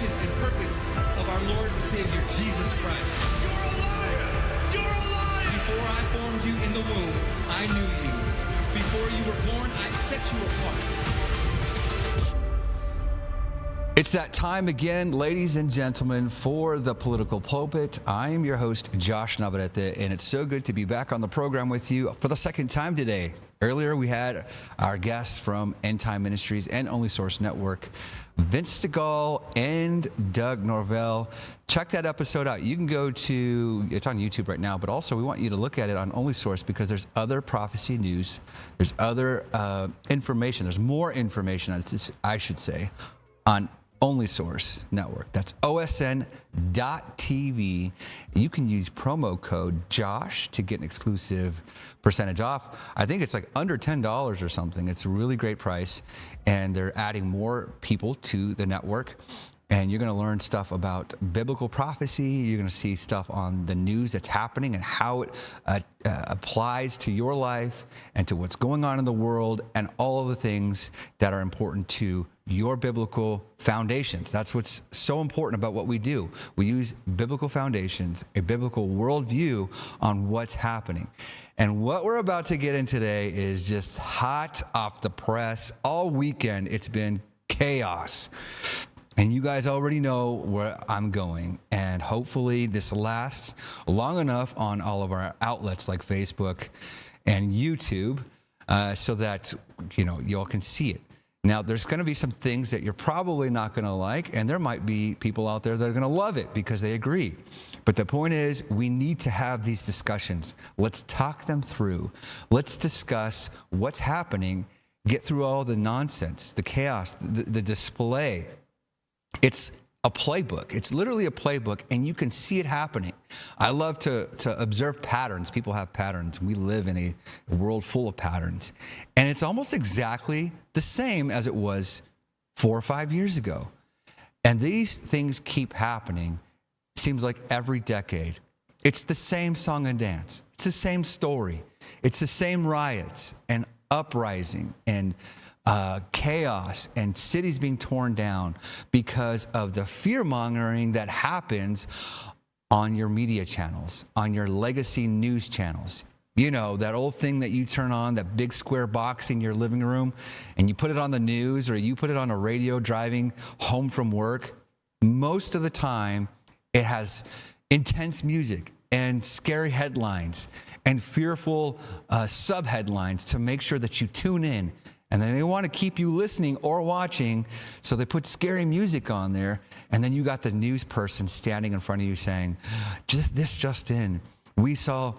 mission and purpose of our Lord and Savior, Jesus Christ. You're a liar! You're a liar! Before I formed you in the womb, I knew you. Before you were born, I set you apart. It's that time again, ladies and gentlemen, for the Political Pulpit. I am your host, Josh Navarrete, and it's so good to be back on the program with you for the second time today. Earlier, we had our guests from End Time Ministries and Only Source Network, Vince Stegall and Doug Norvell. Check that episode out. You can go to, it's on YouTube right now, but also we want you to look at it on Only Source because there's other prophecy news. There's other information. There's more information, I should say, on Only Source Network. That's OSN.TV. You can use promo code JOSH to get an exclusive percentage off. I think it's like under $10 or something. It's a really great price, and they're adding more people to the network. And you're going to learn stuff about biblical prophecy. You're going to see stuff on the news that's happening and how it applies to your life and to what's going on in the world and all of the things that are important to your biblical foundations. That's what's so important about what we do. We use biblical foundations, a biblical worldview on what's happening. And what we're about to get in today is just hot off the press. All weekend, it's been chaos. And you guys already know where I'm going. And hopefully this lasts long enough on all of our outlets like Facebook and YouTube so that, y'all can see it. Now, there's going to be some things that you're probably not going to like, and there might be people out there that are going to love it because they agree. But the point is, we need to have these discussions. Let's talk them through. Let's discuss what's happening, get through all the nonsense, the chaos, the display. It's a playbook. It's literally a playbook, and you can see it happening. I love to observe patterns. People have patterns. We live in a world full of patterns. And it's almost exactly the same as it was 4 or 5 years ago. And these things keep happening, seems like every decade. It's the same song and dance. It's the same story. It's the same riots and uprising and chaos and cities being torn down because of the fear-mongering that happens on your media channels, on your legacy news channels. You know, that old thing that you turn on, that big square box in your living room, and you put it on the news or you put it on a radio driving home from work. Most of the time, it has intense music and scary headlines and fearful sub-headlines to make sure that you tune in. And then they want to keep you listening or watching, so they put scary music on there. And then you got the news person standing in front of you saying, this just in. We saw,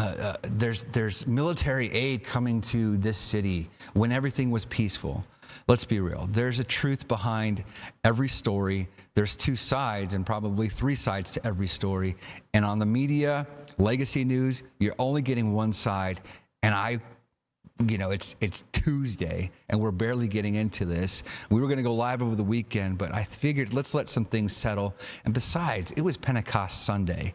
there's military aid coming to this city when everything was peaceful. Let's be real. There's a truth behind every story. There's two sides and probably three sides to every story. And on the media, legacy news, you're only getting one side. And it's Tuesday, and we're barely getting into this. We were going to go live over the weekend, but I figured let's let some things settle. And besides, it was Pentecost Sunday.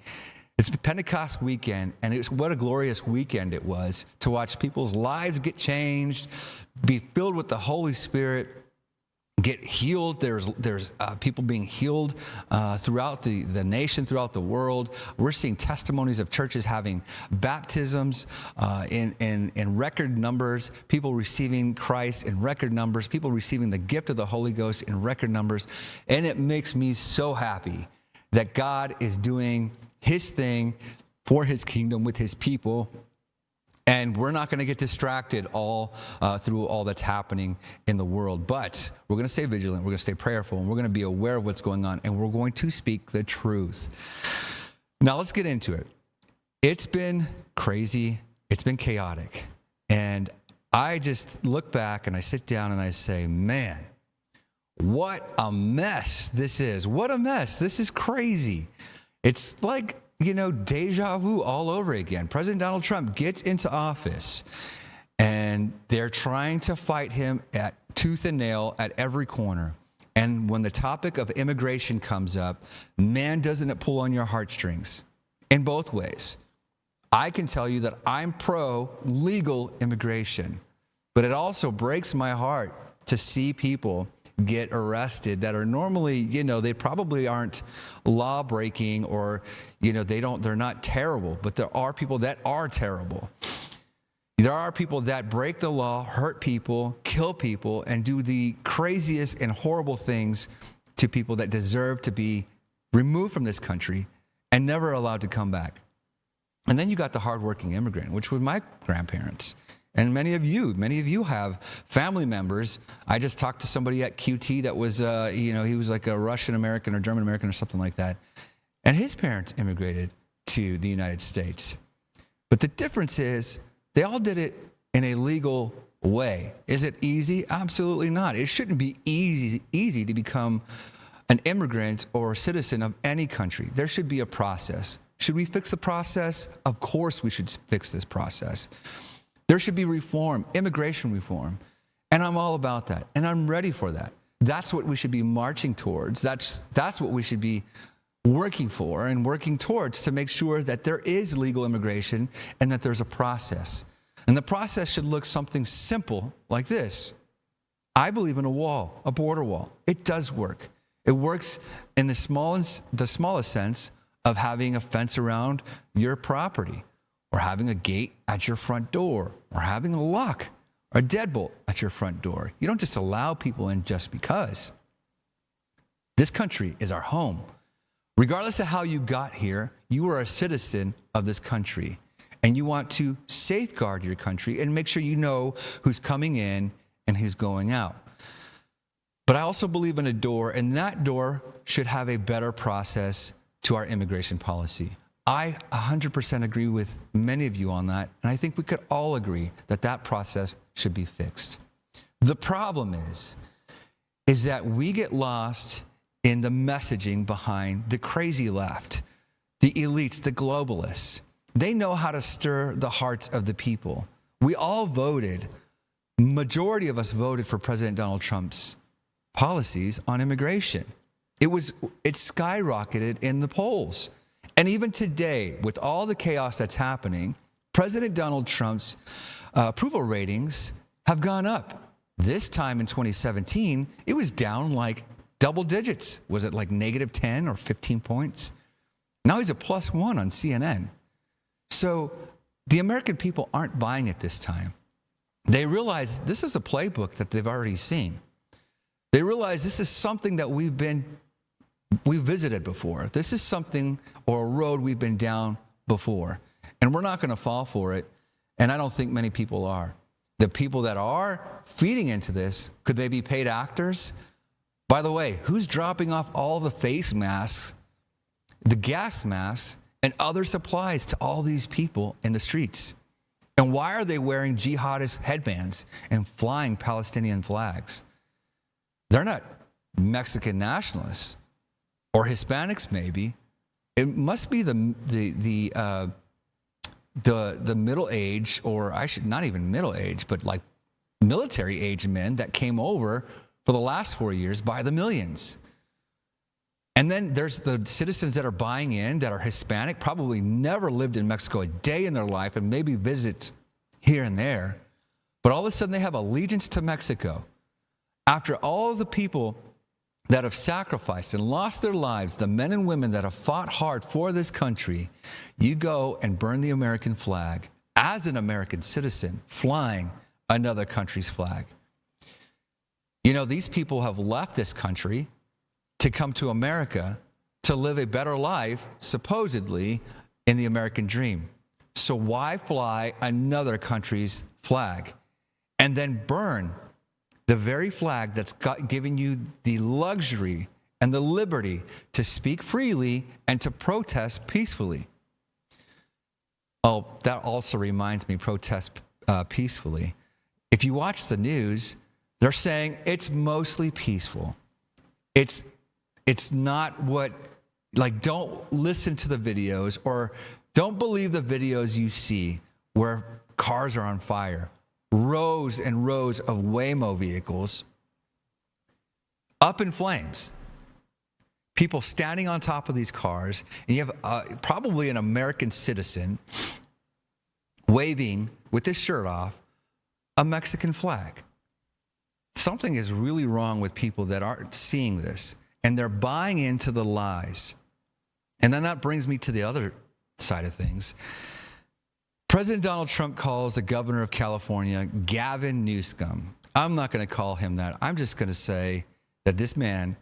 It's Pentecost weekend, and what a glorious weekend it was to watch people's lives get changed, be filled with the Holy Spirit, get healed. There's people being healed throughout the nation, throughout the world. We're seeing testimonies of churches having baptisms in record numbers, people receiving Christ in record numbers, people receiving the gift of the Holy Ghost in record numbers. And it makes me so happy that God is doing his thing for his kingdom with his people. And we're not going to get distracted through all that's happening in the world. But we're going to stay vigilant. We're going to stay prayerful. And we're going to be aware of what's going on. And we're going to speak the truth. Now, let's get into it. It's been crazy. It's been chaotic. And I just look back and I sit down and I say, man, what a mess this is. What a mess. This is crazy. It's like, deja vu all over again. President Donald Trump gets into office, and they're trying to fight him at tooth and nail at every corner. And when the topic of immigration comes up, man, doesn't it pull on your heartstrings in both ways. I can tell you that I'm pro-legal immigration, but it also breaks my heart to see people get arrested that are normally, they probably aren't law breaking or, they're not terrible, but there are people that are terrible. There are people that break the law, hurt people, kill people, and do the craziest and horrible things to people that deserve to be removed from this country and never allowed to come back. And then you got the hardworking immigrant, which was my grandparents. And many of you have family members. I just talked to somebody at QT that was, he was like a Russian American or German American or something like that. And his parents immigrated to the United States. But the difference is they all did it in a legal way. Is it easy? Absolutely not. It shouldn't be easy to become an immigrant or a citizen of any country. There should be a process. Should we fix the process? Of course we should fix this process. There should be reform, immigration reform. And I'm all about that. And I'm ready for that. That's what we should be marching towards. That's what we should be working for and working towards, to make sure that there is legal immigration and that there's a process. And the process should look something simple like this. I believe in a wall, a border wall. It does work. It works in the smallest sense of having a fence around your property, or having a gate at your front door, or having a lock or a deadbolt at your front door. You don't just allow people in just because. This country is our home. Regardless of how you got here, you are a citizen of this country, and you want to safeguard your country and make sure you know who's coming in and who's going out. But I also believe in a door, and that door should have a better process to our immigration policy. I 100% agree with many of you on that, and I think we could all agree that that process should be fixed. The problem is that we get lost in the messaging behind the crazy left, the elites, the globalists. They know how to stir the hearts of the people. We all voted, majority of us voted for President Donald Trump's policies on immigration. It skyrocketed in the polls. And even today, with all the chaos that's happening, President Donald Trump's approval ratings have gone up. This time in 2017, it was down like double digits. Was it like negative 10 or 15 points? Now he's a +1 on CNN. So the American people aren't buying it this time. They realize this is a playbook that they've already seen. They realize this is something that we've visited before. This is something or a road we've been down before. And we're not going to fall for it. And I don't think many people are. The people that are feeding into this, could they be paid actors? By the way, who's dropping off all the face masks, the gas masks, and other supplies to all these people in the streets? And why are they wearing jihadist headbands and flying Palestinian flags? They're not Mexican nationalists or Hispanics, maybe. It must be the middle age, or not even middle age, but like military age men that came over for the last 4 years by the millions. And then there's the citizens that are buying in that are Hispanic, probably never lived in Mexico a day in their life, and maybe visits here and there. But all of a sudden they have allegiance to Mexico. After all of the people that have sacrificed and lost their lives, the men and women that have fought hard for this country, you go and burn the American flag as an American citizen, flying another country's flag. You know, these people have left this country to come to America to live a better life, supposedly, in the American dream. So why fly another country's flag and then burn the very flag that's giving you the luxury and the liberty to speak freely and to protest peacefully? Oh, that also reminds me, protest peacefully. If you watch the news, they're saying it's mostly peaceful. It's not what, like, don't listen to the videos or don't believe the videos you see where cars are on fire. Rows and rows of Waymo vehicles up in flames. People standing on top of these cars, and you have probably an American citizen waving with his shirt off a Mexican flag. something is really wrong with people that aren't seeing this, and they're buying into the lies. And then that brings me to the other side of things. President Donald Trump calls the governor of California Gavin Newsom. I'm not going to call him that. I'm just going to say that this man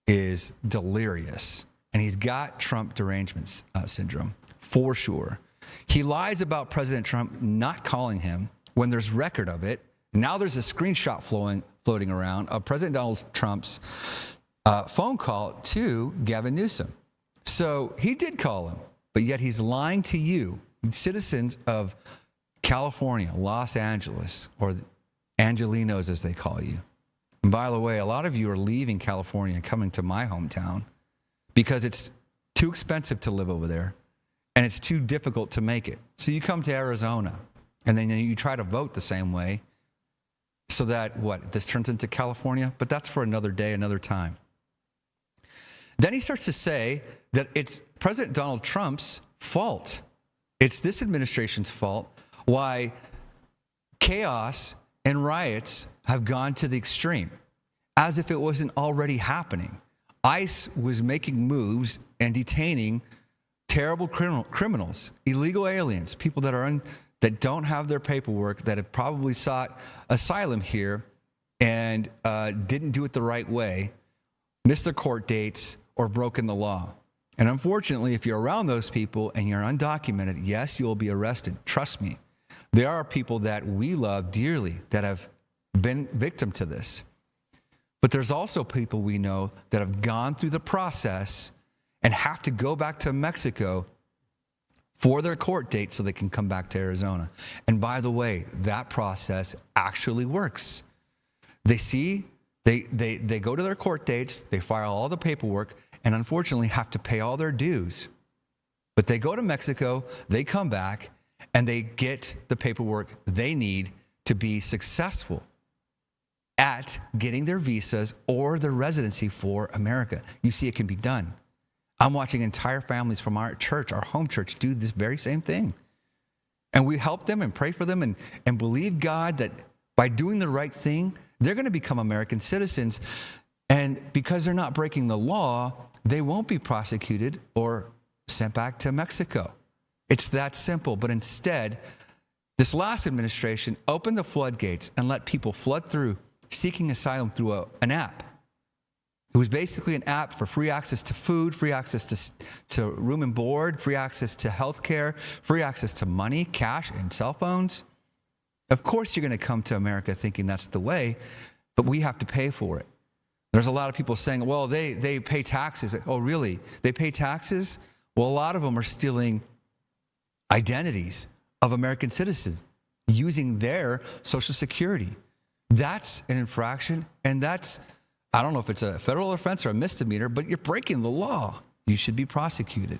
is delirious, and he's got Trump derangement syndrome for sure. He lies about President Trump not calling him when there's record of it. Now there's a screenshot floating around of President Donald Trump's phone call to Gavin Newsom. So he did call him, but yet he's lying to you, citizens of California, Los Angeles, or Angelinos as they call you. And by the way, a lot of you are leaving California and coming to my hometown because it's too expensive to live over there and it's too difficult to make it. So you come to Arizona and then you try to vote the same way so that, this turns into California? But that's for another day, another time. Then he starts to say that it's President Donald Trump's fault. It's this administration's fault why chaos and riots have gone to the extreme, as if it wasn't already happening. ICE was making moves and detaining terrible criminals, illegal aliens, people that don't have their paperwork, that have probably sought asylum here and didn't do it the right way, missed their court dates, or broken the law. And unfortunately, if you're around those people and you're undocumented, yes, you'll be arrested. Trust me. There are people that we love dearly that have been victim to this. But there's also people we know that have gone through the process and have to go back to Mexico for their court date so they can come back to Arizona. And by the way, that process actually works. They go to their court dates, they file all the paperwork, and unfortunately have to pay all their dues. But they go to Mexico, they come back, and they get the paperwork they need to be successful at getting their visas or their residency for America. You see, it can be done. I'm watching entire families from our church, our home church, do this very same thing. And we help them and pray for them and believe God that by doing the right thing, they're going to become American citizens. And because they're not breaking the law, they won't be prosecuted or sent back to Mexico. It's that simple. But instead, this last administration opened the floodgates and let people flood through seeking asylum through an app. It was basically an app for free access to food, free access to room and board, free access to health care, free access to money, cash, and cell phones. Of course, you're going to come to America thinking that's the way, but we have to pay for it. There's a lot of people saying, well, they pay taxes. Oh, really? They pay taxes? Well, a lot of them are stealing identities of American citizens using their Social Security. That's an infraction, and that's, I don't know if it's a federal offense or a misdemeanor, but you're breaking the law. You should be prosecuted.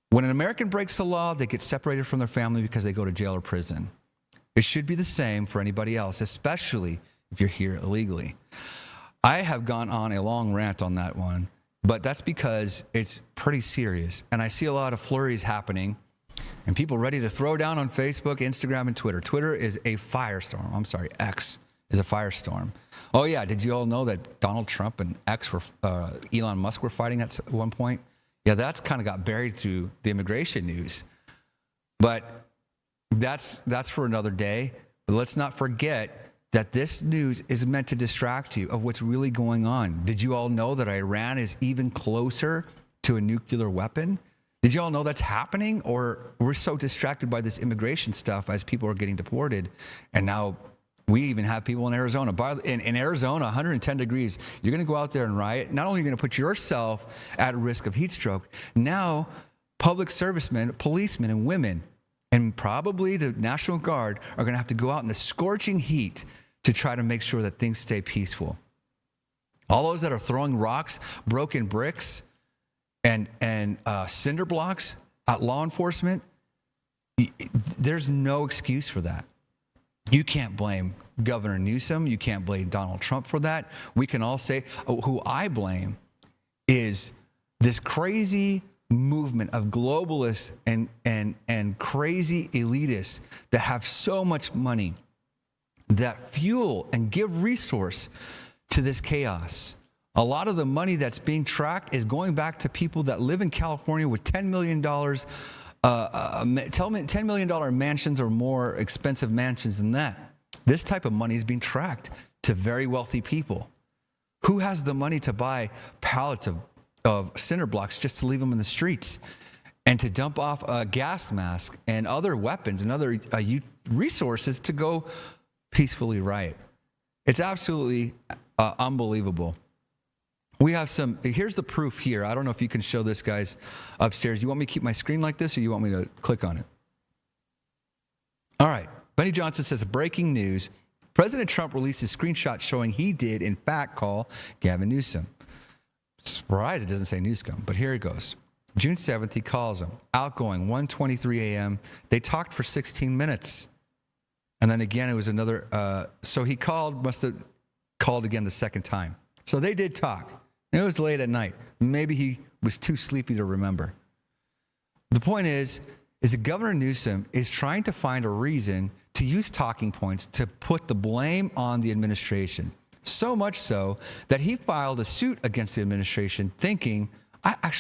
When an American breaks the law, they get separated from their family because they go to jail or prison. It should be the same for anybody else, especially if you're here illegally. I have gone on a long rant on that one, but that's because it's pretty serious. And I see a lot of flurries happening and people ready to throw down on Facebook, Instagram, and Twitter. Twitter is a firestorm. I'm sorry, X is a firestorm. Oh, yeah. Did you all know that Donald Trump and Elon Musk were fighting at one point? Yeah, that's kind of got buried through the immigration news. But that's for another day. But let's not forget that this news is meant to distract you of what's really going on. Did you all know that Iran is even closer to a nuclear weapon? Did you all know that's happening? Or we're so distracted by this immigration stuff as people are getting deported. And now we even have people in Arizona. In Arizona, 110 degrees. You're going to go out there and riot. Not only are you going to put yourself at risk of heat stroke, now public servicemen, policemen, and women, and probably the National Guard are going to have to go out in the scorching heat to try to make sure that things stay peaceful. All those that are throwing rocks, broken bricks, and cinder blocks at law enforcement, there's no excuse for that. You can't blame Governor Newsom. You can't blame Donald Trump for that. We can all say, who I blame is this crazy movement of globalists and crazy elitists that have so much money that fuel and give resource to this chaos. A lot of the money that's being tracked is going back to people that live in California with $10 million, $10 million mansions or more expensive mansions than that. This type of money is being tracked to very wealthy people. Who has the money to buy pallets of cinder blocks just to leave them in the streets and to dump off a gas mask and other weapons and other resources to go peacefully riot? It's absolutely unbelievable. We have here's the proof here. I don't know if you can show this, guys, upstairs. You want me to keep my screen like this, or you want me to click on it? All right. Benny Johnson says, breaking news. President Trump released a screenshot showing he did, in fact, call Gavin Newsom. Surprised it doesn't say Newsom, but here it goes. June 7th, he calls him. Outgoing, 1:23 a.m. They talked for 16 minutes. And then again, it was another, so he must have called again the second time. So they did talk. It was late at night. Maybe he was too sleepy to remember. The point is that Governor Newsom is trying to find a reason to use talking points to put the blame on the administration. So much so that he filed a suit against the administration thinking,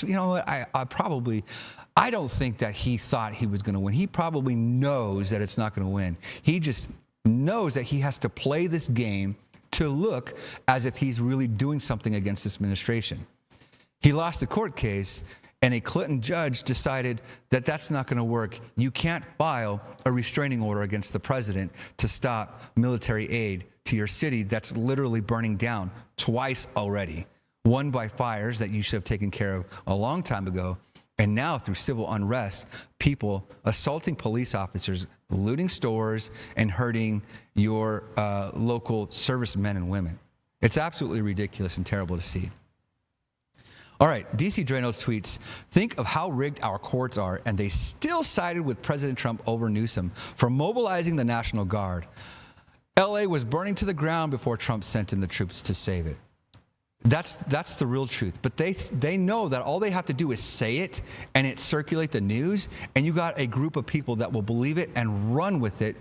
you know what, I don't think that he thought he was going to win. He probably knows that it's not going to win. He just knows that he has to play this game to look as if he's really doing something against this administration. He lost the court case, and a Clinton judge decided that that's not going to work. You can't file a restraining order against the president to stop military aid to your city that's literally burning down twice already. One by fires that you should have taken care of a long time ago, and now through civil unrest, people assaulting police officers, looting stores, and hurting your local servicemen and women. It's absolutely ridiculous and terrible to see. All right, DC Drano tweets, think of how rigged our courts are, and they still sided with President Trump over Newsom for mobilizing the National Guard. LA was burning to the ground before Trump sent in the troops to save it. That's the real truth. But they know that all they have to do is say it and it circulate the news, and you got a group of people that will believe it and run with it,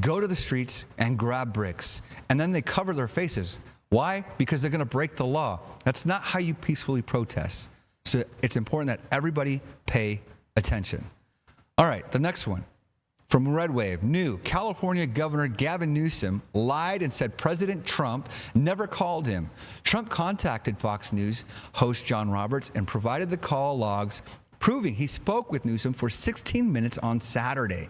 go to the streets and grab bricks. And then they cover their faces. Why? Because they're going to break the law. That's not how you peacefully protest. So it's important that everybody pay attention. All right, the next one. From Red Wave, new California Governor Gavin Newsom lied and said President Trump never called him. Trump contacted Fox News host John Roberts and provided the call logs proving he spoke with Newsom for 16 minutes on Saturday.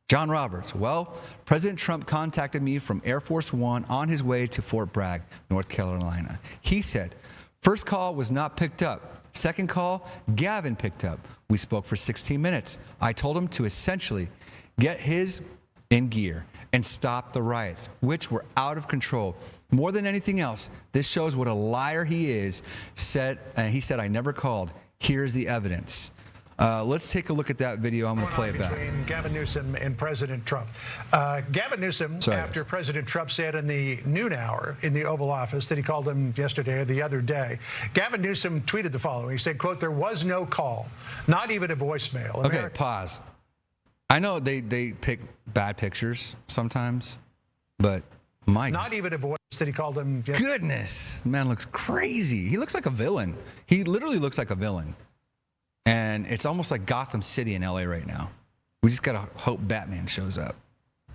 John Roberts, well, President Trump contacted me from Air Force One on his way to Fort Bragg, North Carolina. He said, first call was not picked up. Second call, Gavin picked up. We spoke for 16 minutes. I told him to essentially get his in gear and stop the riots, which were out of control. More than anything else, this shows what a liar he is. He said, I never called. Here's the evidence. Let's take a look at that video. I'm going to play it back. Between Gavin Newsom and President Trump. Gavin Newsom, after President Trump said in the noon hour in the Oval Office that he called him yesterday or the other day, Gavin Newsom tweeted the following. He said, quote, there was no call, not even a voicemail. Okay, pause. I know they pick bad pictures sometimes, but not even a voice that he called him. Goodness, the man looks crazy. He looks like a villain. He literally looks like a villain. And it's almost like Gotham City in LA right now. We just got to hope Batman shows up.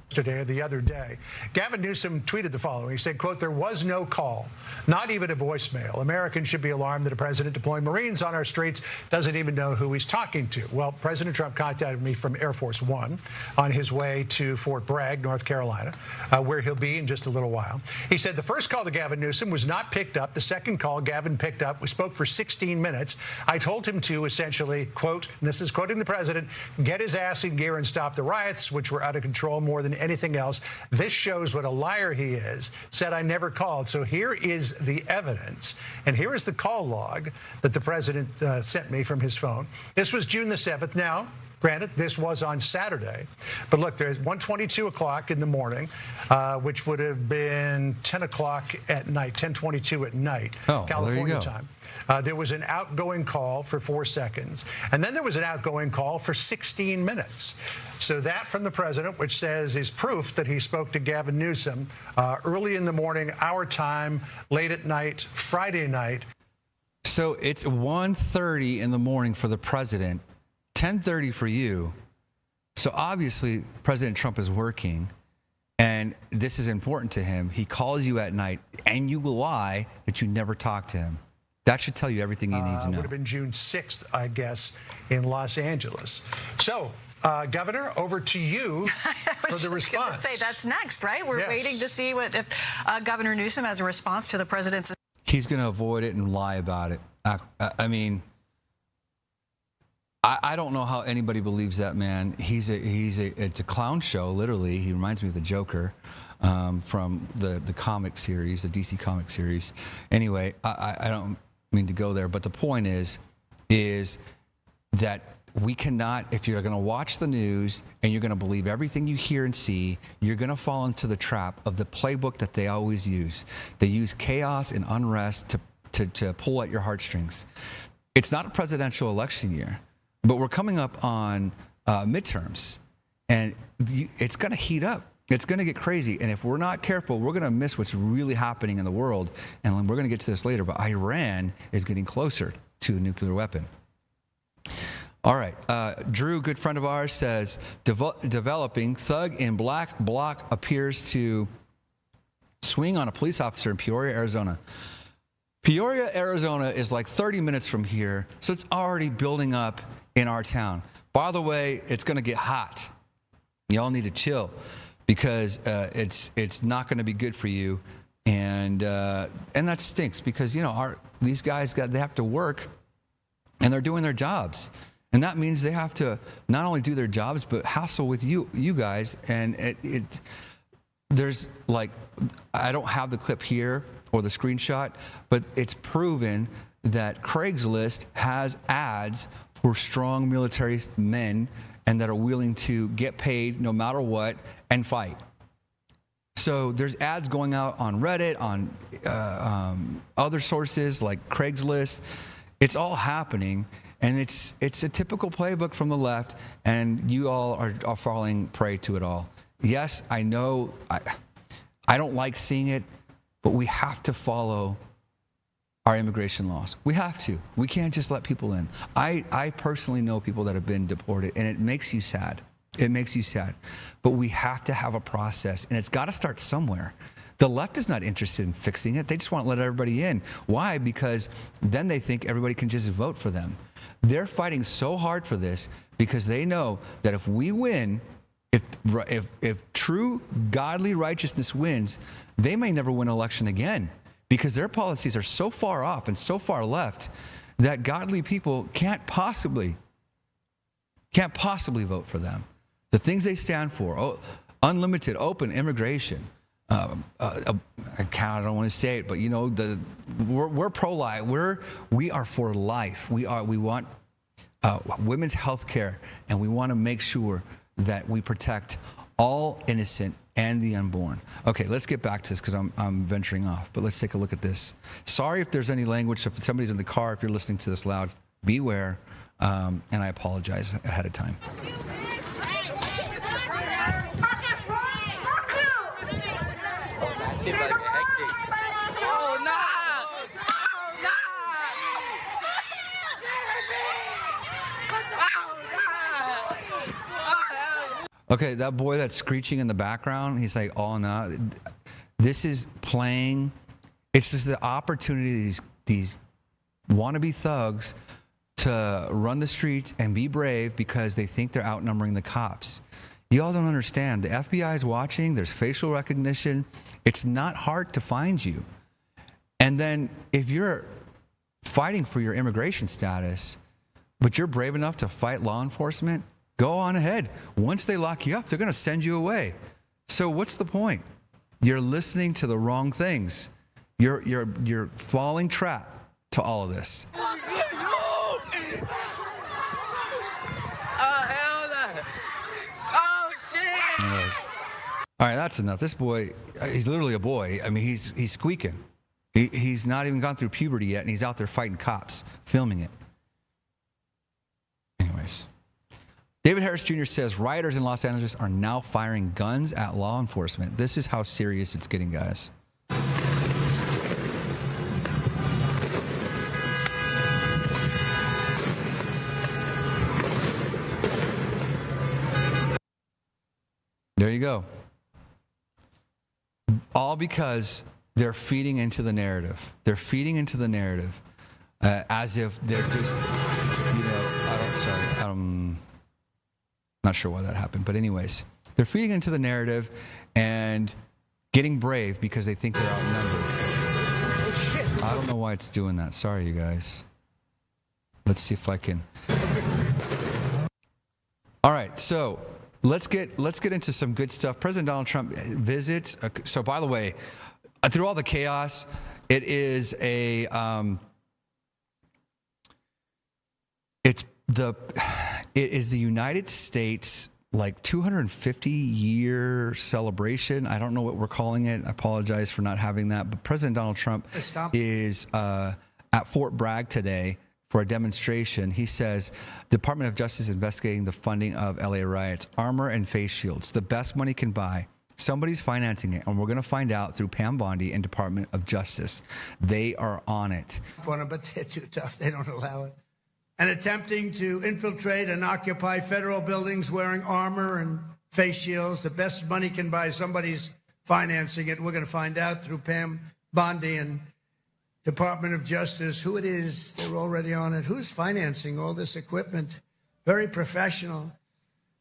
Yesterday or the other day, Gavin Newsom tweeted the following. He said, quote, there was no call, not even a voicemail. Americans should be alarmed that a president deploying Marines on our streets doesn't even know who he's talking to. Well, President Trump contacted me from Air Force One on his way to Fort Bragg, North Carolina, where he'll be in just a little while. He said the first call to Gavin Newsom was not picked up. The second call Gavin picked up. We spoke for 16 minutes. I told him to essentially, quote, and this is quoting the president, get his ass in gear and stop the riots, which were out of control more than anything else. This shows what a liar he is. Said I never called. So here is the evidence. And here is the call log that the president sent me from his phone. This was June the 7th. Now, Granted, this was on Saturday, but look, there's 1:22 o'clock in the morning, which would have been 10 o'clock at night, 10:22 at night, California time. There was an outgoing call for 4 seconds, and then there was an outgoing call for 16 minutes. So that from the president, which says is proof that he spoke to Gavin Newsom early in the morning, our time, late at night, Friday night. So it's 1:30 in the morning for the president, 10:30 for you. So obviously President Trump is working, and this is important to him. He calls you at night, and you lie that you never talked to him. That should tell you everything you need to know. Would have been June 6th, I guess, in Los Angeles. So, Governor, over to you for the response. I was just going to say, that's next, right? We're waiting to see what if Governor Newsom has a response to the president's. He's going to avoid it and lie about it. I mean, I don't know how anybody believes that man. It's a clown show, literally. He reminds me of the Joker from the comic series, the DC comic series. Anyway, I don't mean to go there, but the point is that we cannot, if you're going to watch the news and you're going to believe everything you hear and see, you're going to fall into the trap of the playbook that they always use. They use chaos and unrest to pull at your heartstrings. It's not a presidential election year, but we're coming up on midterms, and it's going to heat up. It's going to get crazy, and if we're not careful, we're going to miss what's really happening in the world, and we're going to get to this later, but Iran is getting closer to a nuclear weapon. All right, Drew, good friend of ours, says, developing thug in black bloc appears to swing on a police officer in Peoria, Arizona. Peoria, Arizona is like 30 minutes from here, so it's already building up in our town. By the way, it's going to get hot. Y'all need to chill, because it's not going to be good for you, and that stinks, because these guys they have to work, and they're doing their jobs, and that means they have to not only do their jobs but hassle with you guys, and there's like, I don't have the clip here or the screenshot, but it's proven that Craigslist has ads for strong military men and that are willing to get paid no matter what and fight. So there's ads going out on Reddit, on other sources like Craigslist. It's all happening, and it's a typical playbook from the left, and you all are falling prey to it all. Yes, I know I don't like seeing it, but we have to follow our immigration laws. We have to. We can't just let people in. I personally know people that have been deported, and it makes you sad. It makes you sad. But we have to have a process, and it's got to start somewhere. The left is not interested in fixing it. They just want to let everybody in. Why? Because then they think everybody can just vote for them. They're fighting so hard for this because they know that if we win, if true godly righteousness wins, they may never win an election again, because their policies are so far off and so far left that godly people can't possibly vote for them. The things they stand for, unlimited, open immigration. I don't want to say it, but we're pro-life. We are for life. We want women's health care, and we want to make sure that we protect all innocent and the unborn. Okay, let's get back to this, because I'm venturing off, but let's take a look at this. Sorry if there's any language. If somebody's in the car, if you're listening to this loud, beware, and I apologize ahead of time. Okay, that boy that's screeching in the background, he's like, oh, no. This is playing. It's just the opportunity, these wannabe thugs to run the streets and be brave because they think they're outnumbering the cops. You all don't understand. The FBI is watching. There's facial recognition. It's not hard to find you. And then if you're fighting for your immigration status, but you're brave enough to fight law enforcement, go on ahead. Once they lock you up, they're going to send you away. So what's the point? You're listening to the wrong things. You're falling trap to all of this. Hell that's enough. This boy, he's literally a boy. I mean, he's squeaking. He's not even gone through puberty yet, and he's out there fighting cops, filming it. Anyways, David Harris Jr. says rioters in Los Angeles are now firing guns at law enforcement. This is how serious it's getting, guys. There you go. All because they're feeding into the narrative. They're feeding into the narrative as if they're just, I'm not sure why that happened. But anyways, they're feeding into the narrative and getting brave because they think they're outnumbered. Oh, shit. I don't know why it's doing that. Sorry, you guys. Let's see if I can. All right, so let's get into some good stuff. President Donald Trump visits. So, by the way, through all the chaos, it is the United States like 250-year celebration. I don't know what we're calling it. I apologize for not having that. But President Donald Trump is at Fort Bragg today for a demonstration. He says, Department of Justice investigating the funding of LA riots, armor and face shields, the best money can buy. Somebody's financing it, and we're going to find out through Pam Bondi and Department of Justice. They are on it. But they're too tough. They don't allow it. And attempting to infiltrate and occupy federal buildings wearing armor and face shields. The best money can buy. Somebody's financing it. We're going to find out through Pam Bondi and Department of Justice who it is. They're already on it. Who's financing all this equipment? Very professional.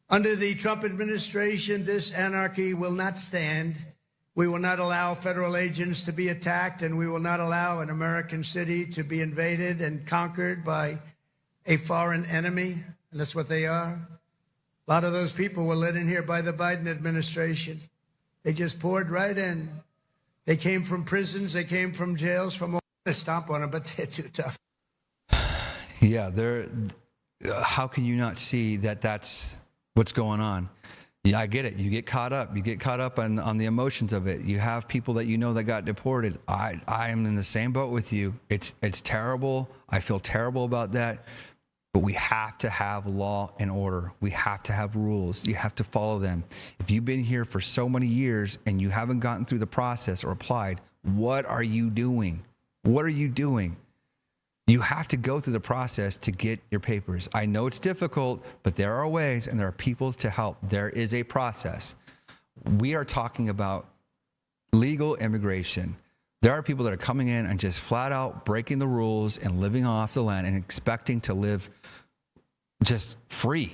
Under the Trump administration, this anarchy will not stand. We will not allow federal agents to be attacked, and we will not allow an American city to be invaded and conquered by a foreign enemy, and that's what they are. A lot of those people were let in here by the Biden administration. They just poured right in. They came from prisons, they came from jails, from all to stomp on them, but they're too tough. Yeah, how can you not see that that's what's going on? Yeah, I get it. You get caught up. You get caught up on the emotions of it. You have people that you know that got deported. I am in the same boat with you. It's terrible. I feel terrible about that. But we have to have law and order. We have to have rules. You have to follow them. If you've been here for so many years and you haven't gotten through the process or applied, what are you doing? What are you doing? You have to go through the process to get your papers. I know it's difficult, but there are ways and there are people to help. There is a process. We are talking about legal immigration. There are people that are coming in and just flat out breaking the rules and living off the land and expecting to live just free.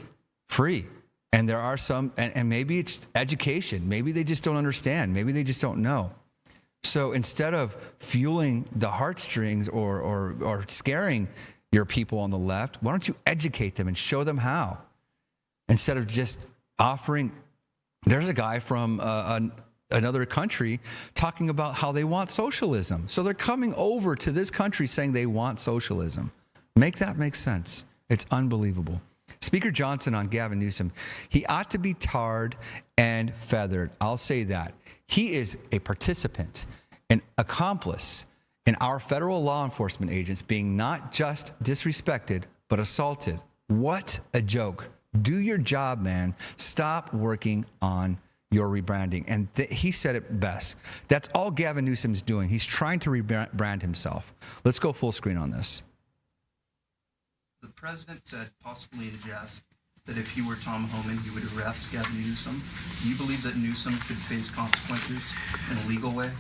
And there are some, and maybe it's education. Maybe they just don't understand. Maybe they just don't know. So instead of fueling the heartstrings or scaring your people on the left, why don't you educate them and show them how? Instead of just offering, there's a guy from another country talking about how they want socialism. So they're coming over to this country saying they want socialism. Make that make sense. It's unbelievable. Speaker Johnson on Gavin Newsom, he ought to be tarred and feathered. I'll say that. He is a participant, an accomplice in our federal law enforcement agents being not just disrespected, but assaulted. What a joke. Do your job, man. Stop working on your rebranding. And he said it best. That's all Gavin Newsom's doing. He's trying to rebrand himself. Let's go full screen on this. The president said possibly in jest that if he were Tom Homan, he would arrest Gavin Newsom. Do you believe that Newsom should face consequences in a legal way?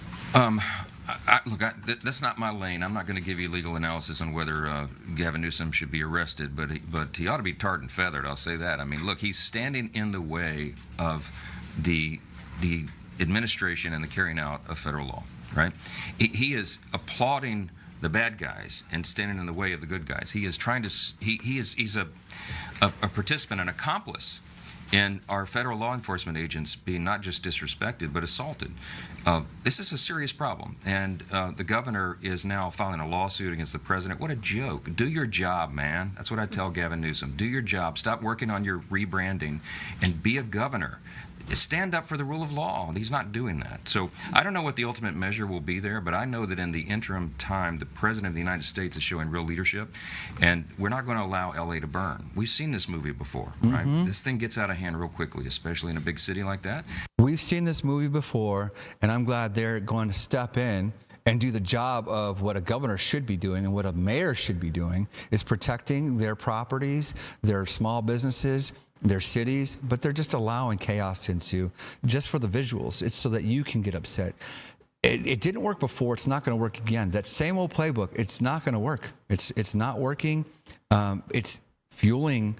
Look, that's not my lane. I'm not going to give you legal analysis on whether Gavin Newsom should be arrested, but he ought to be tarred and feathered. I'll say that. I mean, look, he's standing in the way of the administration and the carrying out of federal law, right? He is applauding the bad guys and standing in the way of the good guys. He is trying to. He's a participant, an accomplice in our federal law enforcement agents being not just disrespected but assaulted. This is a serious problem, and the governor is now filing a lawsuit against the president. What a joke. Do your job, man. That's what I tell Gavin Newsom. Do your job. Stop working on your rebranding and be a governor. stand up for the rule of law. He's not doing that. So I don't know what the ultimate measure will be there, but I know that in the interim time, the President of the United States is showing real leadership, and we're not going to allow L.A. to burn. We've seen this movie before, right? This thing gets out of hand real quickly, especially in a big city like that. We've seen this movie before, and I'm glad they're going to step in and do the job of what a governor should be doing and what a mayor should be doing, is protecting their properties, their small businesses, their cities, but they're just allowing chaos to ensue just for the visuals. It's so that you can get upset. It didn't work before. It's not going to work again. That same old playbook, it's not going to work. It's not working. It's fueling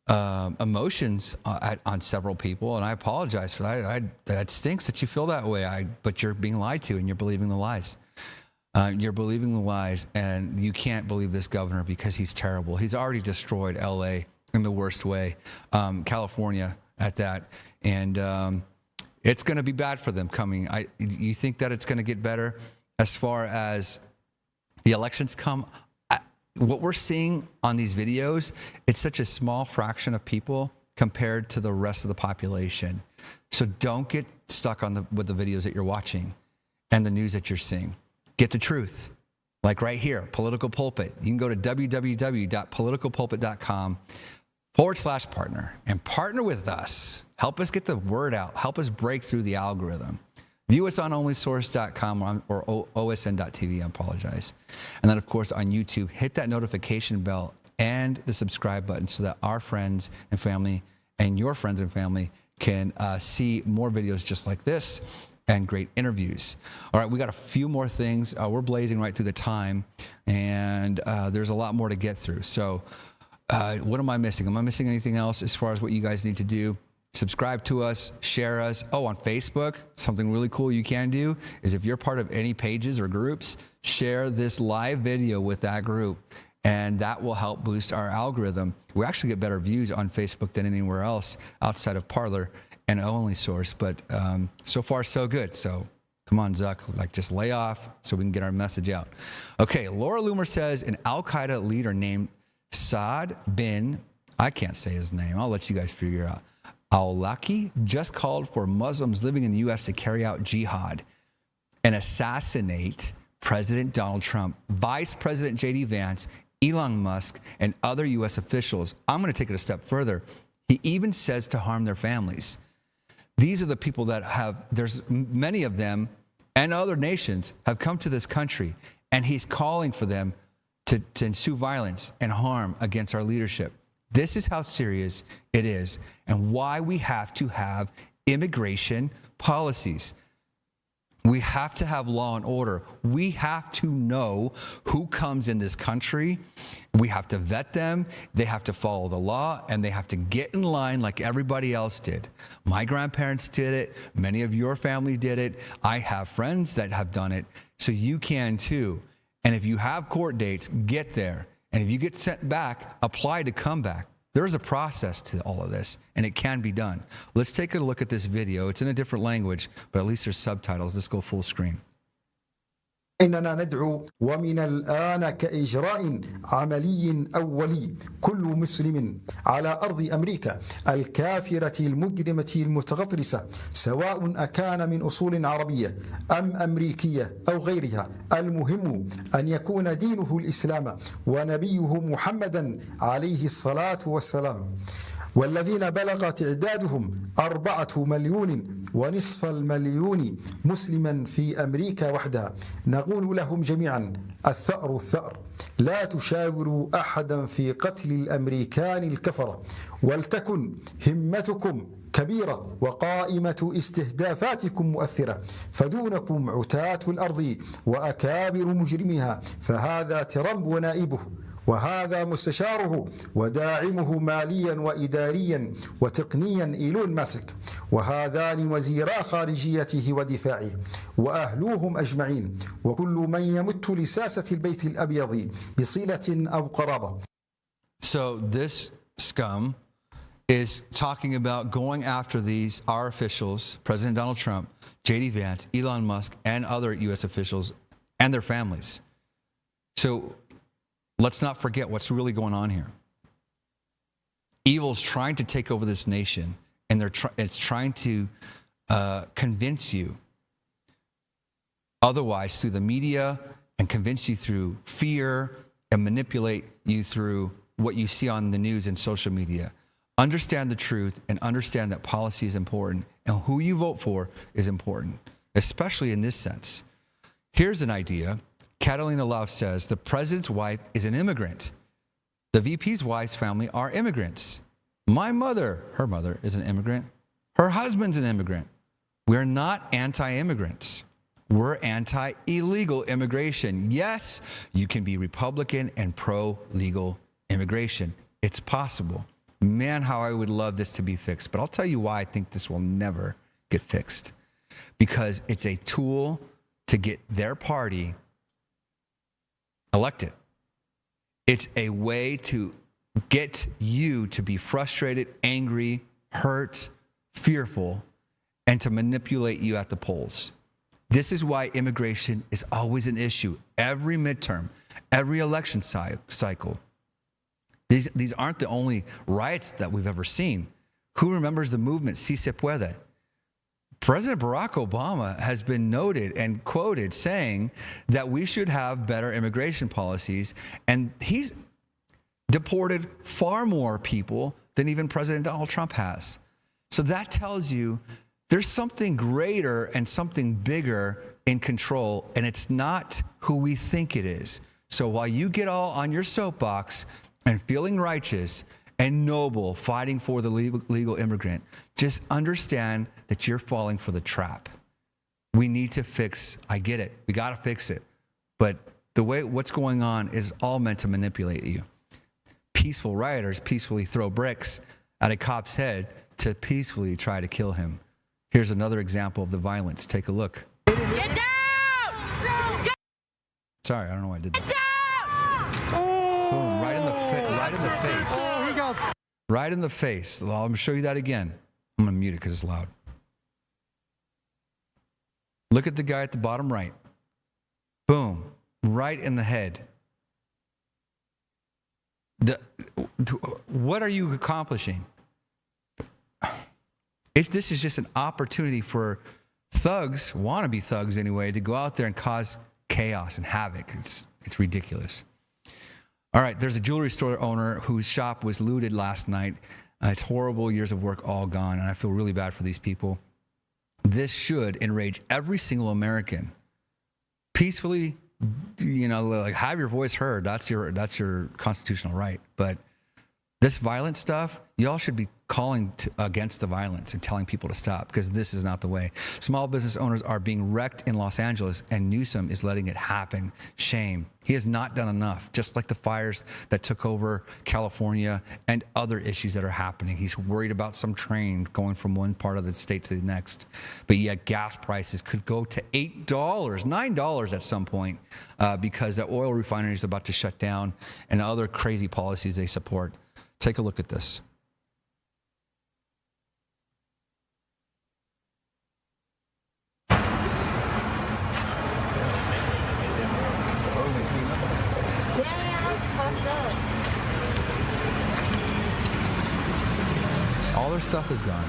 emotions on several people, and I apologize for that. That stinks that you feel that way. But you're being lied to, and you're believing the lies. You're believing the lies, and you can't believe this governor because he's terrible. He's already destroyed L.A. in the worst way, California at that, and it's going to be bad for them coming. You think that it's going to get better as far as the elections come? What we're seeing on these videos, it's such a small fraction of people compared to the rest of the population. So don't get stuck on with the videos that you're watching and the news that you're seeing. Get the truth. Like right here, Political Pulpit. You can go to www.politicalpulpit.com/partner and partner with us. Help us get the word out. Help us break through the algorithm. View us on onlysource.com or osn.tv. I apologize. And then, of course, on YouTube, hit that notification bell and the subscribe button so that our friends and family and your friends and family can see more videos just like this and great interviews. All right, we got a few more things. We're blazing right through the time, and there's a lot more to get through. So what am I missing? Am I missing anything else as far as what you guys need to do? Subscribe to us, share us. Oh, on Facebook, something really cool you can do is if you're part of any pages or groups, share this live video with that group, and that will help boost our algorithm. We actually get better views on Facebook than anywhere else outside of Parler and Only Source, but so far so good. So come on, Zuck, just lay off so we can get our message out. Okay, Laura Loomer says an Al-Qaeda leader named Saad bin, I can't say his name, I'll let you guys figure it out, Al-Awlaki just called for Muslims living in the U.S. to carry out jihad and assassinate President Donald Trump, Vice President J.D. Vance, Elon Musk, and other U.S. officials. I'm going to take it a step further. He even says to harm their families. These are the people that there's many of them and other nations have come to this country, and he's calling for them to ensue violence and harm against our leadership. This is how serious it is and why we have to have immigration policies. We have to have law and order. We have to know who comes in this country. We have to vet them. They have to follow the law, and they have to get in line like everybody else did. My grandparents did it. Many of your family did it. I have friends that have done it, so you can too. And if you have court dates, get there. And if you get sent back, apply to come back. There is a process to all of this, and it can be done. Let's take a look at this video. It's in a different language, but at least there's subtitles. Let's go full screen. إننا ندعو ومن الآن كإجراء عملي أولي كل مسلم على أرض أمريكا الكافرة المجرمة المتغطرسة سواء أكان من أصول عربية أم أمريكية أو غيرها، المهم أن يكون دينه الإسلام ونبيه محمدا عليه الصلاة والسلام، والذين بلغ تعدادهم 4.5 مليون مسلما في أمريكا وحدها. نقول لهم جميعا الثأر الثأر، لا تشاوروا أحدا في قتل الأمريكان الكفرة، ولتكن همتكم كبيرة وقائمة استهدافاتكم مؤثرة، فدونكم عتاة الأرض وأكابر مجرمها، فهذا ترامب ونائبه، وهذا مستشاره وداعمه ماليا وإداريا وتقنيا إيلون ماسك، وهذان وزيرا خارجيته ودفاعه وأهلوهم أجمعين، وكل من يمت لساسة البيت الأبيض بصلة أو قرابة. So this scum is talking about going after our officials, President Donald Trump, J.D. Vance, Elon Musk, and other U.S. officials and their families. So let's not forget what's really going on here. Evil's trying to take over this nation, and it's trying to convince you otherwise through the media, and convince you through fear, and manipulate you through what you see on the news and social media. Understand the truth and understand that policy is important, and who you vote for is important, especially in this sense. Here's an idea. Catalina Love says the president's wife is an immigrant. The VP's wife's family are immigrants. My mother, her mother, is an immigrant. Her husband's an immigrant. We're not anti-immigrants. We're anti-illegal immigration. Yes, you can be Republican and pro-legal immigration. It's possible. Man, how I would love this to be fixed. But I'll tell you why I think this will never get fixed. Because it's a tool to get their party elected. It's a way to get you to be frustrated, angry, hurt, fearful, and to manipulate you at the polls. This is why immigration is always an issue. Every midterm, every election cycle. These aren't the only riots that we've ever seen. Who remembers the movement Si Se Puede? President Barack Obama has been noted and quoted saying that we should have better immigration policies, and he's deported far more people than even President Donald Trump has. So that tells you there's something greater and something bigger in control, and it's not who we think it is. So while you get all on your soapbox and feeling righteous and noble, fighting for the legal immigrant, just understand that you're falling for the trap. We need to fix, I get it, we got to fix it. But the way what's going on is all meant to manipulate you. Peaceful rioters peacefully throw bricks at a cop's head to peacefully try to kill him. Here's another example of the violence. Take a look. Get down! Sorry, I don't know why I did that. Boom, right in the face. Here we go. Right in the face. I'm going to show you that again. I'm going to mute it because it's loud. Look at the guy at the bottom right. Boom, right in the head. What are you accomplishing? This is just an opportunity for thugs, wannabe thugs anyway, to go out there and cause chaos and havoc. It's ridiculous. All right, there's a jewelry store owner whose shop was looted last night. It's horrible, years of work all gone, and I feel really bad for these people. This should enrage every single American. Peacefully, like have your voice heard. That's your constitutional right. But this violent stuff, y'all should be calling against the violence and telling people to stop, because this is not the way. Small business owners are being wrecked in Los Angeles, and Newsom is letting it happen. Shame. He has not done enough, just like the fires that took over California and other issues that are happening. He's worried about some train going from one part of the state to the next. But yet gas prices could go to $8, $9 at some point because the oil refinery is about to shut down and other crazy policies they support. Take a look at this. All their stuff is gone.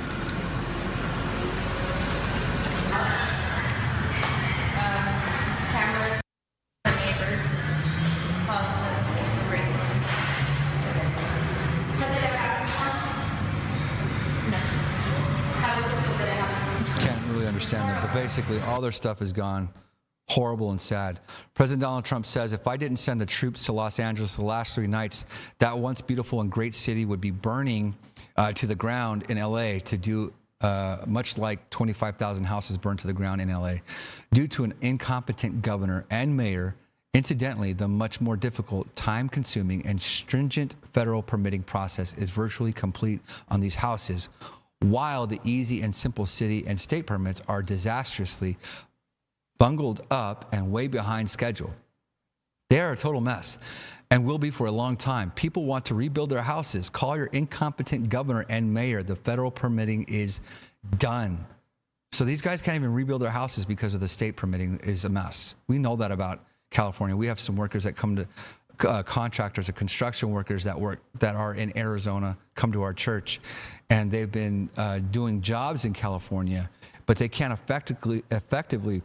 Cameras, neighbors, called the brink. Has it ever happened before? No. How does it feel that it happens? Can't really understand that, but basically all their stuff is gone. Horrible and sad. President Donald Trump says, if I didn't send the troops to Los Angeles the last 3 nights, that once beautiful and great city would be burning to the ground in LA, to do much like 25,000 houses burned to the ground in LA. Due to an incompetent governor and mayor, incidentally, the much more difficult, time-consuming, and stringent federal permitting process is virtually complete on these houses, while the easy and simple city and state permits are disastrously bungled up and way behind schedule. They are a total mess and will be for a long time. People want to rebuild their houses. Call your incompetent governor and mayor. The federal permitting is done. So these guys can't even rebuild their houses because of the state permitting is a mess. We know that about California. We have some workers that come to contractors and construction workers that are in Arizona come to our church, and they've been doing jobs in California, but they can't effectively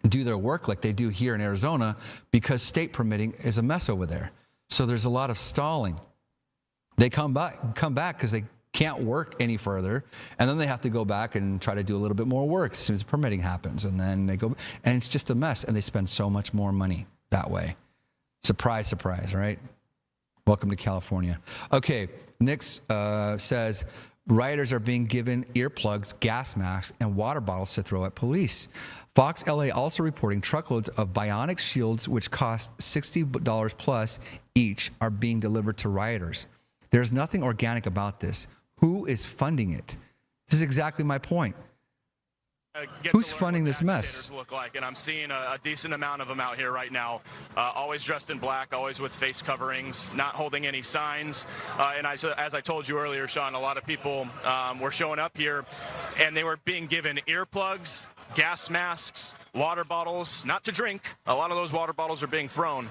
do their work like they do here in Arizona because state permitting is a mess over there. So there's a lot of stalling. They come back because they can't work any further, and then they have to go back and try to do a little bit more work as soon as permitting happens, and then they go, and it's just a mess, and they spend so much more money that way. Surprise, surprise, right? Welcome to California. Okay, Nick says rioters are being given earplugs, gas masks, and water bottles to throw at police. Fox LA also reporting truckloads of bionic shields, which cost $60 plus each, are being delivered to rioters. There's nothing organic about this. Who is funding it? This is exactly my point. Who's funding this mess? Look like, and I'm seeing a decent amount of them out here right now, always dressed in black, always with face coverings, not holding any signs. And as I told you earlier, Sean, a lot of people were showing up here, and they were being given earplugs, gas masks, water bottles, not to drink. A lot of those water bottles are being thrown.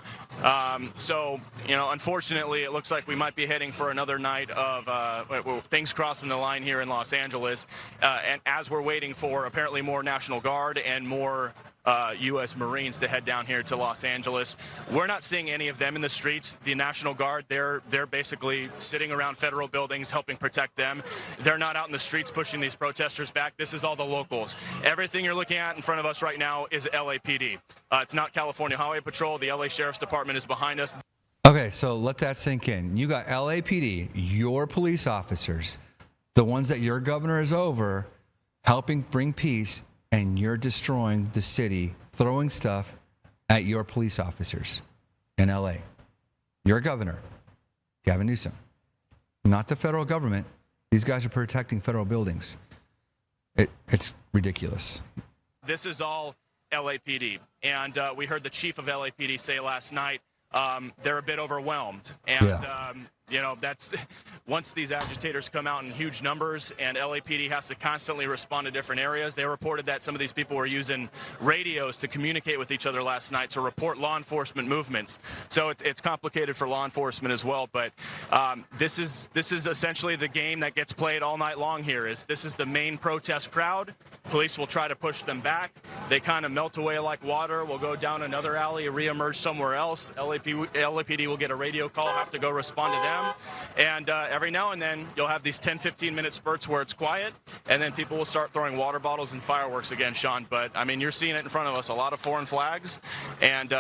So, unfortunately, it looks like we might be heading for another night of things crossing the line here in Los Angeles. And as we're waiting for apparently more National Guard and more U.S. Marines to head down here to Los Angeles. We're not seeing any of them in the streets. The National Guard, they're basically sitting around federal buildings helping protect them. They're not out in the streets pushing these protesters back. This is all the locals. Everything you're looking at in front of us right now is LAPD. It's not California Highway Patrol. The LA Sheriff's Department is behind us. Okay, so let that sink in. You got LAPD, your police officers, the ones that your governor is over, helping bring peace, and you're destroying the city, throwing stuff at your police officers in LA. Your governor, Gavin Newsom, not the federal government. These guys are protecting federal buildings. It's ridiculous. This is all LAPD. And we heard the chief of LAPD say last night they're a bit overwhelmed. And, that's once these agitators come out in huge numbers and LAPD has to constantly respond to different areas. They reported that some of these people were using radios to communicate with each other last night to report law enforcement movements. So it's complicated for law enforcement as well. But this is essentially the game that gets played all night long here. This is the main protest crowd. Police will try to push them back. They kind of melt away like water. We'll go down another alley, reemerge somewhere else. LAPD will get a radio call, have to go respond to them. And every now and then, you'll have these 10, 15-minute spurts where it's quiet, and then people will start throwing water bottles and fireworks again, Sean. But, I mean, you're seeing it in front of us, a lot of foreign flags, and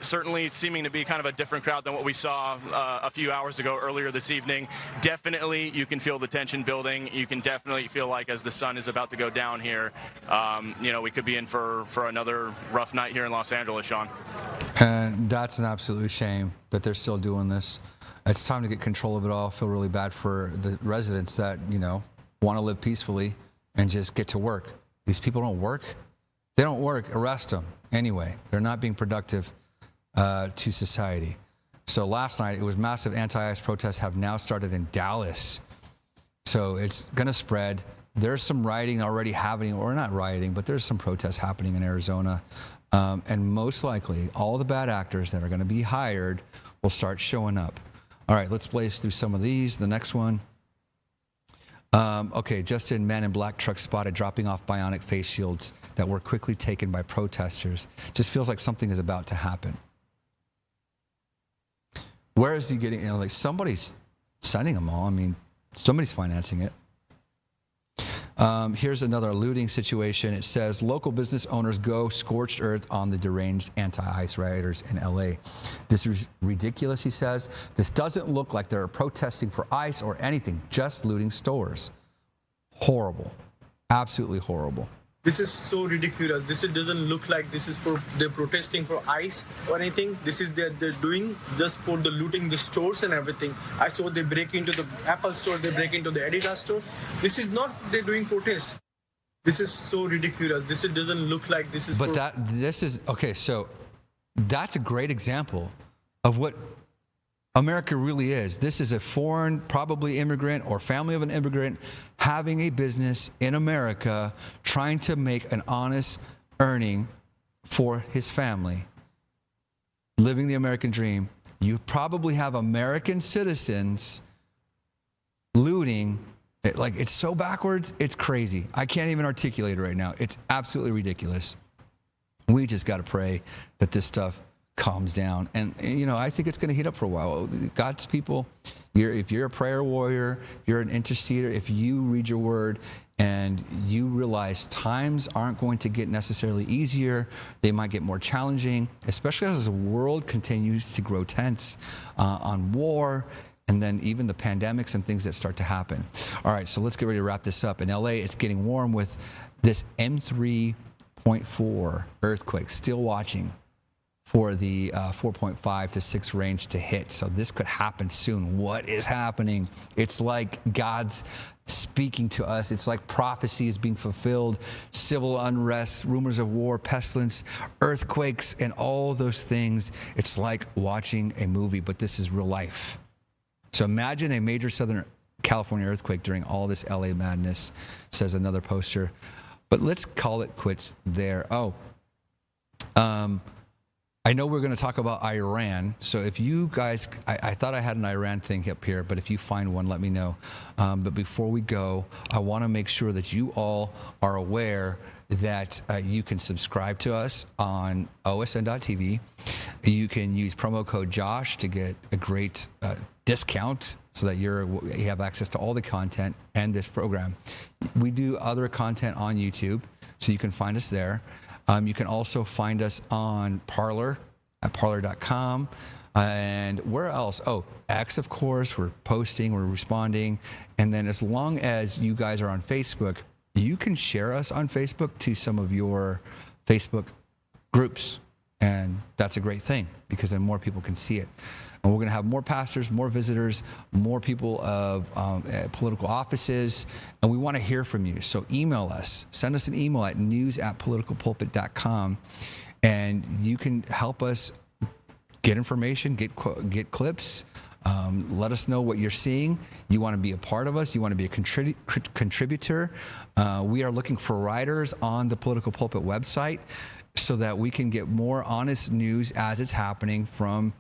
certainly seeming to be kind of a different crowd than what we saw a few hours ago earlier this evening. Definitely, you can feel the tension building. You can definitely feel like as the sun is about to go down here, we could be in for another rough night here in Los Angeles, Sean. And that's an absolute shame that they're still doing this. It's time to get control of it all. I feel really bad for the residents that, want to live peacefully and just get to work. These people don't work. They don't work. Arrest them. Anyway, they're not being productive to society. So last night, it was massive anti-ICE protests have now started in Dallas. So it's going to spread. There's some rioting already happening, or not rioting, but there's some protests happening in Arizona. And most likely, all the bad actors that are going to be hired will start showing up. All right, let's blaze through some of these. The next one. Okay, just in man in black truck spotted dropping off bionic face shields that were quickly taken by protesters. Just feels like something is about to happen. Where is he getting, somebody's sending them all. I mean, somebody's financing it. Here's another looting situation. It says local business owners go scorched earth on the deranged anti-ICE rioters in LA. This is ridiculous, he says. This doesn't look like they're protesting for ICE or anything, just looting stores. Horrible. Absolutely horrible. This is so ridiculous. This doesn't look like they're protesting for ICE or anything. This is they're doing just for the looting the stores and everything. I saw they break into the Apple store, they break into the Adidas store. This is not they're doing protest. This is so ridiculous. This doesn't look like this is. But this is okay. So that's a great example of what America really is. This is a foreign, probably immigrant or family of an immigrant having a business in America, trying to make an honest earning for his family, living the American dream, You probably have American citizens looting. It's so backwards, it's crazy. I can't even articulate it right now. It's absolutely ridiculous. We just got to pray that this stuff calms down. And, I think it's going to heat up for a while. God's people, if you're a prayer warrior, if you're an interceder, if you read your word and you realize times aren't going to get necessarily easier, they might get more challenging, especially as the world continues to grow tense on war, and then even the pandemics and things that start to happen. All right, so let's get ready to wrap this up. In LA, it's getting warm with this M3.4 earthquake, still watching for the 4.5 to 6 range to hit. So this could happen soon. What is happening? It's like God's speaking to us. It's like prophecy is being fulfilled. Civil unrest, rumors of war, pestilence, earthquakes, and all those things. It's like watching a movie, but this is real life. So imagine a major Southern California earthquake during all this LA madness, says another poster. But let's call it quits there. I know we're going to talk about Iran. So if you guys, I thought I had an Iran thing up here, but if you find one, let me know. But before we go, I want to make sure that you all are aware that you can subscribe to us on OSN.TV. You can use promo code Josh to get a great discount so that you have access to all the content and this program. We do other content on YouTube, so you can find us there. You can also find us on Parler at parler.com. And where else? X, of course. We're posting, we're responding. And then as long as you guys are on Facebook, you can share us on Facebook to some of your Facebook groups. And that's a great thing because then more people can see it. And we're going to have more pastors, more visitors, more people of political offices. And we want to hear from you. So email us. Send us an email at news@politicalpulpit.com. And you can help us get information, get clips. Let us know what you're seeing. You want to be a part of us. You want to be a contributor. We are looking for writers on the Political Pulpit website so that we can get more honest news as it's happening from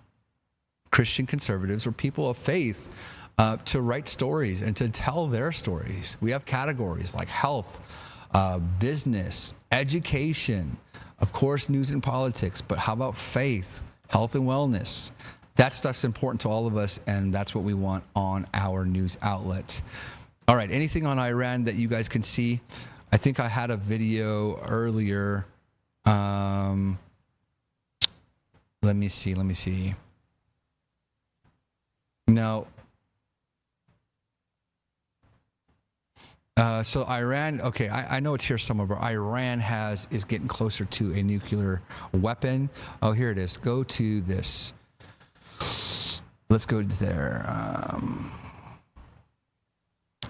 Christian conservatives or people of faith to write stories and to tell their stories. We have categories like health, business, education, of course, news and politics, but how about faith, health and wellness? That stuff's important to all of us, and that's what we want on our news outlets. All right, anything on Iran that you guys can see? I think I had a video earlier. Let me see. Now, so Iran, okay, I know it's here somewhere, but Iran is getting closer to a nuclear weapon. Oh, here it is. Go to this. Let's go there.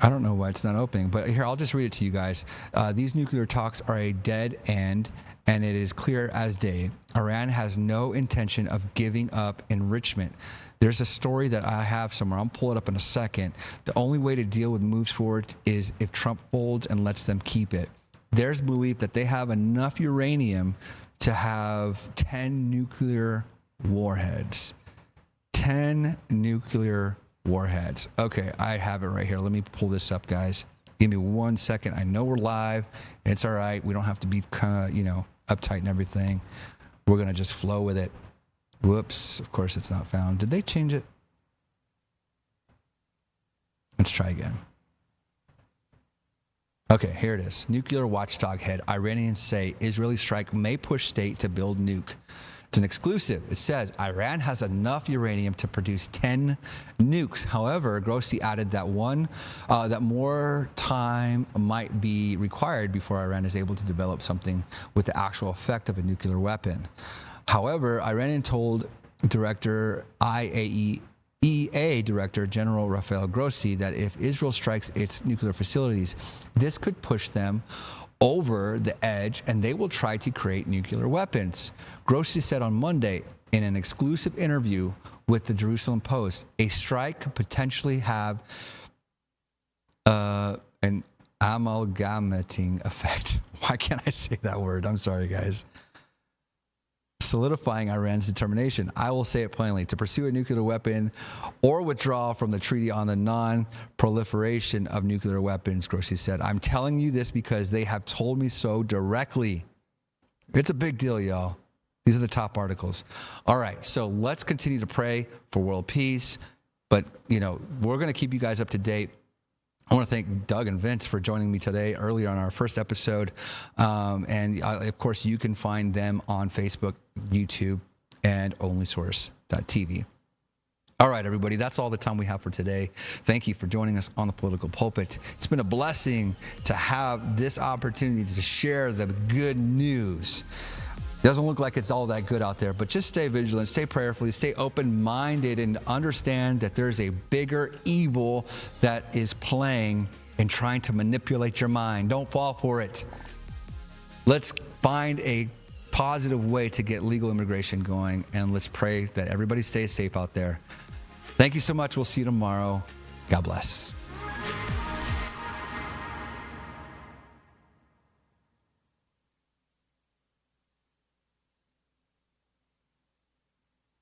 I don't know why it's not opening, but here, I'll just read it to you guys. These nuclear talks are a dead end, and it is clear as day. Iran has no intention of giving up enrichment. There's a story that I have somewhere. I'll pull it up in a second. The only way to deal with moves forward is if Trump folds and lets them keep it. There's belief that they have enough uranium to have 10 nuclear warheads. 10 nuclear warheads. Okay, I have it right here. Let me pull this up, guys. Give me 1 second. I know we're live. It's all right. We don't have to be, uptight and everything. We're going to just flow with it. Whoops. Of course, it's not found. Did they change it? Let's try again. Okay, here it is. Nuclear watchdog head. Iranians say Israeli strike may push state to build nuke. It's an exclusive. It says Iran has enough uranium to produce 10 nukes. However, Grossi added that that more time might be required before Iran is able to develop something with the actual effect of a nuclear weapon. However, Iranian told IAEA Director General Rafael Grossi that if Israel strikes its nuclear facilities, this could push them over the edge and they will try to create nuclear weapons. Grossi said on Monday in an exclusive interview with the Jerusalem Post, a strike could potentially have an amalgamating effect. Why can't I say that word? I'm sorry, guys. solidifying Iran's determination. I will say it plainly, to pursue a nuclear weapon or withdraw from the treaty on the non-proliferation of nuclear weapons, Grossi said. I'm telling you this because they have told me so directly. It's a big deal, y'all. These are the top articles. All right, so let's continue to pray for world peace. But, you know, we're going to keep you guys up to date. I want to thank Doug and Vince for joining me today earlier on our first episode. Of course, you can find them on Facebook, YouTube, and onlysource.tv. All right, everybody, that's all the time we have for today. Thank you for joining us on the Political Pulpit. It's been a blessing to have this opportunity to share the good news. Doesn't look like it's all that good out there, but just stay vigilant, stay prayerfully, stay open-minded, and understand that there's a bigger evil that is playing and trying to manipulate your mind. Don't fall for it. Let's find a positive way to get legal immigration going, and let's pray that everybody stays safe out there. Thank you so much. We'll see you tomorrow. God bless.